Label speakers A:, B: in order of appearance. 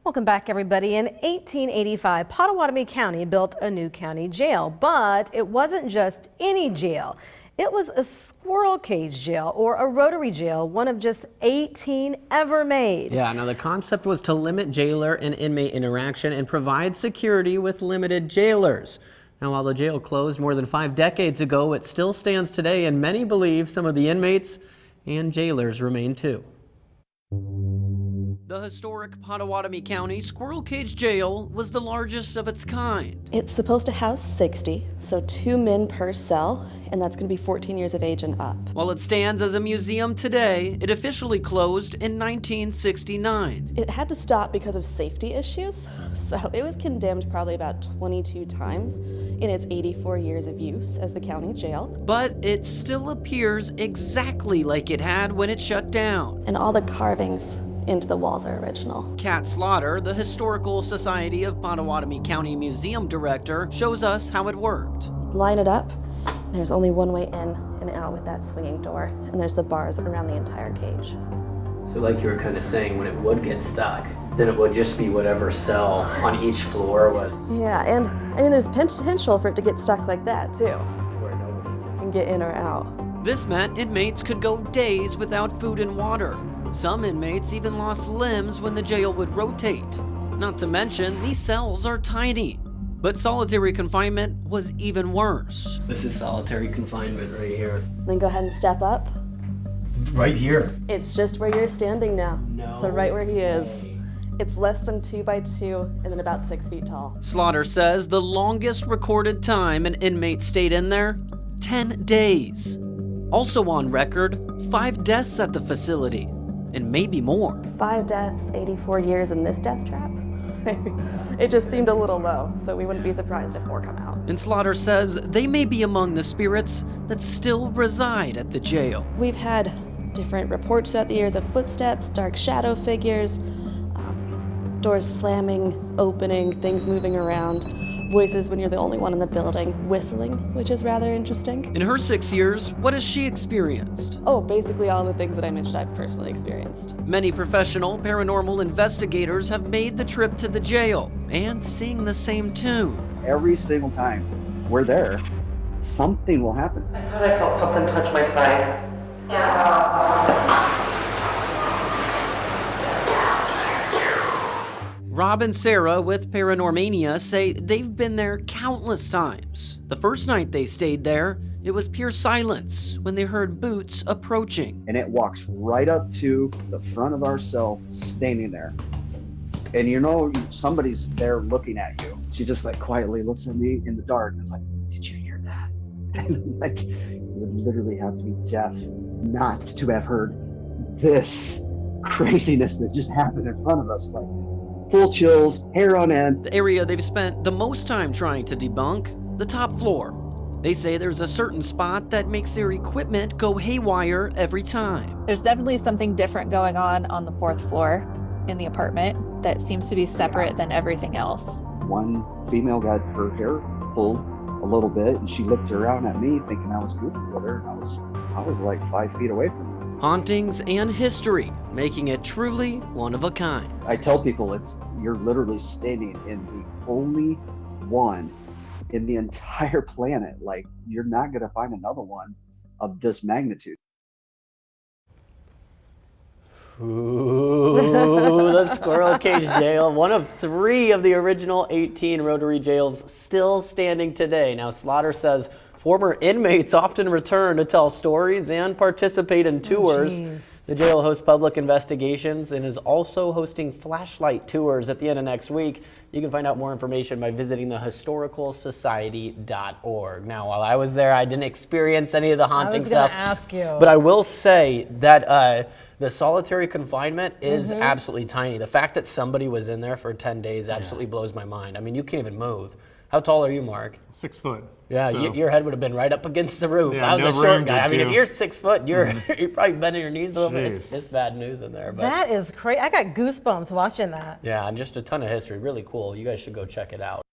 A: Welcome back, everybody. In 1885, Pottawatomie County built a new county jail, but it wasn't just any jail. It was a squirrel cage jail, or a rotary jail, one of just 18 ever made.
B: Yeah, now the concept was to limit jailer and inmate interaction and provide security with limited jailers. Now, while the jail closed more than 5 decades ago, it still stands today, and many believe some of the inmates and jailers remain too. The historic Pottawatomie County Squirrel Cage Jail was the largest of its kind.
C: It's supposed to house 60, so 2 men per cell, and that's going to be 14 years of age and up.
B: While it stands as a museum today, it officially closed in 1969.
C: It had to stop because of safety issues, so it was condemned probably about 22 times in its 84 years of use as the county jail.
B: But it still appears exactly like it had when it shut down.
C: And all the carvings into the walls are original.
B: Kat Slaughter, the Historical Society of Pottawatomie County Museum Director, shows us how it worked.
C: Line it up. There's only one way in and out with that swinging door, and there's the bars around the entire cage.
D: So like you were kind of saying, when it would get stuck, then it would just be whatever cell on each floor was.
C: Yeah, and I mean there's potential for it to get stuck like that too.
D: Where nobody
C: Can get in or out.
B: This meant inmates could go days without food and water. Some inmates even lost limbs when the jail would rotate. Not to mention, these cells are tiny. But solitary confinement was even worse.
D: This is solitary confinement right here.
C: Then go ahead and step up.
D: Right here.
C: It's just where you're standing now.
D: No
C: So right where he is.
D: way.
C: It's less than 2 by 2 and then about 6 feet tall.
B: Slaughter says the longest recorded time an inmate stayed in there, 10 days. Also on record, 5 deaths at the facility, and maybe more.
C: 5 deaths, 84 years in this death trap. It just seemed a little low, so we wouldn't be surprised if more come out.
B: And Slaughter says they may be among the spirits that still reside at the jail.
C: We've had different reports throughout the years of footsteps, dark shadow figures, doors slamming, opening, things moving around, voices when you're the only one in the building, whistling, which is rather interesting.
B: In her 6 years, what has she experienced?
C: Oh, basically all the things that I mentioned I've personally experienced.
B: Many professional paranormal investigators have made the trip to the jail and sing the same tune.
E: Every single time we're there, something will happen.
F: I thought I felt something touch my side.
B: Rob and Sarah with Paranormania say they've been there countless times. The first night they stayed there, it was pure silence when they heard boots approaching.
E: And it walks right up to the front of our cell, standing there. And you know somebody's there looking at you. She just like quietly looks at me in the dark and is like, "Did you hear that?" And like, you would literally have to be deaf not to have heard this craziness that just happened in front of us. Like, full chills, hair on end.
B: The area they've spent the most time trying to debunk, the top floor. They say there's a certain spot that makes their equipment go haywire every time.
G: There's definitely something different going on the 4th floor in the apartment that seems to be separate than everything else.
E: One female got her hair pulled a little bit, and she looked around at me thinking I was goofing with her, and I was like 5 feet away from her.
B: Hauntings and history, making it truly one of a kind.
E: I tell people you're literally standing in the only one in the entire planet. Like, you're not gonna find another one of this magnitude.
D: Ooh, the Squirrel Cage Jail, one of 3 of the original 18 rotary jails still standing today. Now, Slaughter says former inmates often return to tell stories and participate in tours. The jail hosts public investigations and is also hosting flashlight tours at the end of next week. You can find out more information by visiting thehistoricalsociety.org. Now, while I was there, I didn't experience any of the haunting stuff.
A: I was gonna ask you.
D: But I will say that the solitary confinement is absolutely tiny. The fact that somebody was in there for 10 days absolutely blows my mind. I mean, you can't even move. How tall are you, Mark?
H: 6 foot.
D: Yeah,
H: so.
D: your head would have been right up against the roof.
H: Yeah,
D: I was
H: no
D: a short
H: room
D: guy.
H: to
D: I mean, if
H: do.
D: you're 6 foot, you're probably bending your knees a little bit.
H: Jeez.
D: It's bad news in there. But
A: That is crazy. I got goosebumps watching that.
D: yeah, and just a ton of history. Really cool. You guys should go check it out.